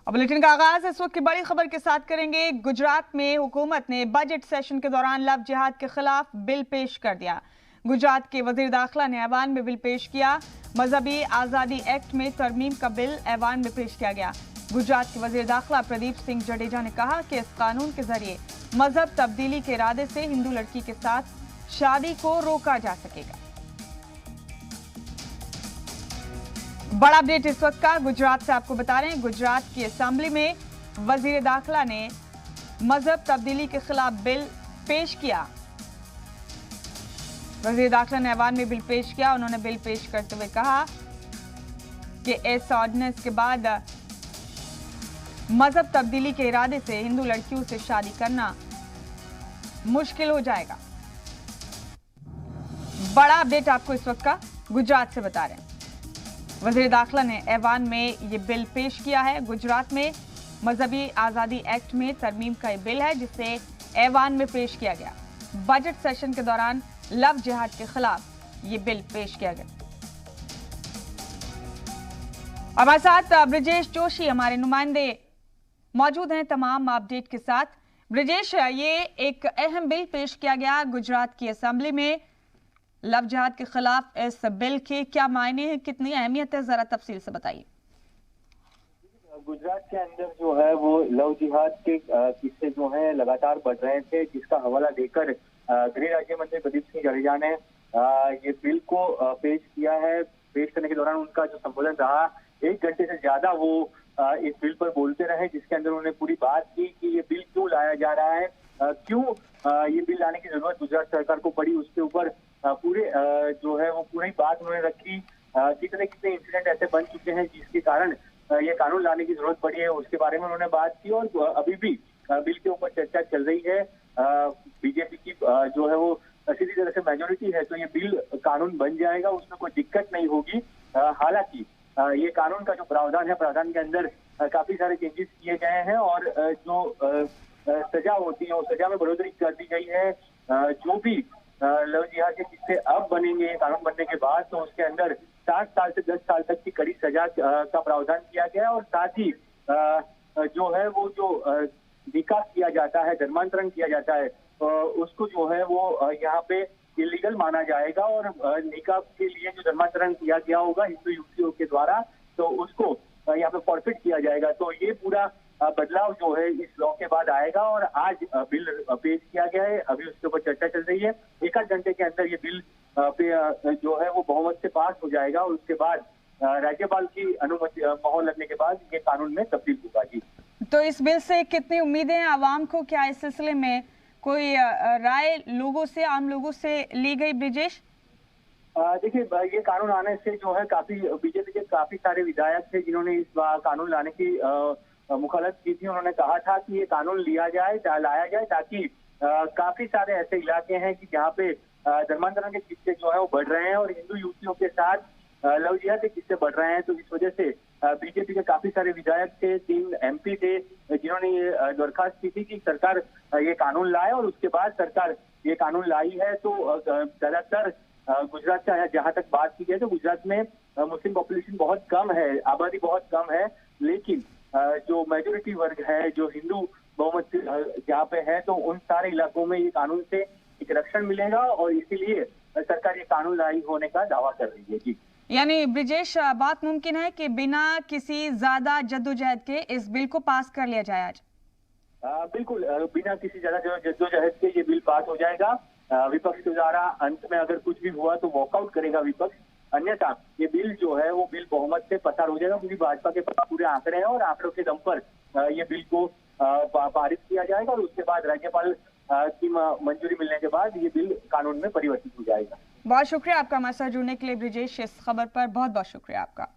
अब बुलेटिन का आगाज इस वक्त की बड़ी खबर के साथ करेंगे। गुजरात में हुकूमत ने बजट सेशन के दौरान लव जिहाद के खिलाफ बिल पेश कर दिया। गुजरात के वजीर दाखिला ने ऐवान में बिल पेश किया। मजहबी आज़ादी एक्ट में तरमीम का बिल ऐवान में पेश किया गया। गुजरात के वजीर दाखिला प्रदीप सिंह जडेजा ने कहा कि इस कानून के जरिए मजहब तब्दीली के इरादे से हिंदू लड़की के साथ शादी को रोका जा सकेगा। बड़ा अपडेट इस वक्त का गुजरात से आपको बता रहे हैं। गुजरात की असेंबली में वजीर दाखिला ने मजहब तब्दीली के खिलाफ बिल पेश किया। वजीर दाखिला ने ऐवान में बिल पेश किया। उन्होंने बिल पेश करते हुए कहा कि इस ऑर्डिनेंस के बाद मजहब तब्दीली के इरादे से हिंदू लड़कियों से शादी करना मुश्किल हो जाएगा। बड़ा अपडेट आपको इस वक्त का गुजरात से बता रहे हैं। वजीर दाखिला ने ऐवान में ये बिल पेश किया है। गुजरात में मजहबी आज़ादी एक्ट में तरमीम का ये बिल है जिसे ऐवान में पेश किया गया। बजट सेशन के दौरान लव जिहाद के खिलाफ ये बिल पेश किया गया। हमारे साथ ब्रिजेश जोशी हमारे नुमाइंदे मौजूद हैं तमाम अपडेट के साथ। ब्रिजेश, ये एक अहम बिल पेश किया गया गुजरात की असेंबली में लव जिहाद के खिलाफ। इस बिल के क्या मायने हैं, कितनी अहमियत है, जरा तफसील से बताइए। गुजरात के अंदर जो है वो लव जिहाद के किस्से जो हैं लगातार बढ़ रहे थे, जिसका हवाला देकर गृह राज्य मंत्री प्रदीप सिंह जडेजा ने ये बिल को पेश किया है। पेश करने के दौरान उनका जो संबोधन रहा, 1 घंटे से ज्यादा वो इस बिल पर बोलते रहे, जिसके अंदर उन्होंने पूरी बात की कि ये बिल क्यों लाया जा रहा है, क्यों ये बिल लाने की जरूरत गुजरात सरकार को पड़ी। उसके ऊपर पूरे जो है वो पूरी बात उन्होंने रखी। कितने कितने इंसिडेंट ऐसे बन चुके हैं जिसके कारण ये कानून लाने की जरूरत पड़ी है, उसके बारे में उन्होंने बात की। और अभी भी बिल के ऊपर चर्चा चल रही है। बीजेपी की जो है वो सीधी तरह से मेजोरिटी है, तो ये बिल कानून बन जाएगा, उसमें कोई दिक्कत नहीं होगी। हालांकि ये कानून का जो प्रावधान है, प्रावधान के अंदर काफी सारे चेंजेस किए गए हैं और जो सजा होती है, वो सजा में बढ़ोतरी कर दी गई है। जो भी लव जिहाद के किस्से अब बनेंगे कानून बनने के बाद, तो उसके अंदर 7 साल से 10 साल तक की कड़ी सजा का प्रावधान किया गया है। और साथ ही जो है वो जो निकाह किया जाता है, धर्मांतरण किया जाता है, उसको जो है वो यहाँ पे इलीगल माना जाएगा। और निकाह के लिए जो धर्मांतरण किया गया होगा हिंदू युवतियों के द्वारा, तो उसको यहाँ पे फॉरफिट किया जाएगा। तो ये पूरा बदलाव जो है इस लॉ के बाद आएगा। और आज बिल पेश किया गया है, अभी उसके ऊपर चर्चा चल रही है। 1 घंटे के अंदर ये बिल जो है वो बहुमत से पास हो जाएगा और उसके बाद राज्यपाल की अनुमति मोहर लगने के बाद ये कानून में तब्दील होगा। जी, तो इस बिल से कितनी उम्मीदें हैं आवाम को? क्या इस सिलसिले में कोई राय लोगों से, आम लोगों से ली गई ब्रिजेश? देखिए, ये कानून आने से जो है काफी बीजेपी के काफी सारे विधायक थे जिन्होंने इस कानून लाने की मुखालत की थी। उन्होंने कहा था कि ये कानून लाया जाए ताकि काफी सारे ऐसे इलाके हैं कि जहाँ पे धर्मांतरण के किस्से जो है वो बढ़ रहे हैं और हिंदू युवतियों के साथ लव जिहाद के किस्से बढ़ रहे हैं। तो इस वजह से बीजेपी के काफी सारे विधायक थे, 3 MP थे, जिन्होंने ये दरखास्त की थी कि सरकार ये कानून लाए। और उसके बाद सरकार ये कानून लाई है। तो ज्यादातर गुजरात का जहाँ तक बात की जाए तो गुजरात में मुस्लिम पॉपुलेशन बहुत कम है, आबादी बहुत कम है, लेकिन जो मेजोरिटी वर्ग है, जो हिंदू बहुमत जहाँ पे है, तो उन सारे इलाकों में ये कानून से एक रक्षण मिलेगा और इसीलिए सरकार ये कानून लाई होने का दावा कर रही है। जी, यानी ब्रिजेश, बात मुमकिन है कि बिना किसी ज्यादा जद्दोजहद के इस बिल को पास कर लिया जाए आज? बिल्कुल, बिना किसी ज्यादा जद्दोजहद के ये बिल पास हो जाएगा। विपक्ष के द्वारा अंत में अगर कुछ भी हुआ तो वॉकआउट करेगा विपक्ष, अन्यथा ये बिल जो है वो बिल बहुमत से पसार हो जाएगा, क्योंकि भाजपा के पास पूरे आंकड़े हैं और आंकड़ों के दम पर ये बिल को पारित किया जाएगा और उसके बाद राज्यपाल की मंजूरी मिलने के बाद ये बिल कानून में परिवर्तित हो जाएगा। बहुत शुक्रिया आपका हमारे साथ जुड़ने के लिए ब्रिजेश। इस खबर पर बहुत बहुत शुक्रिया आपका।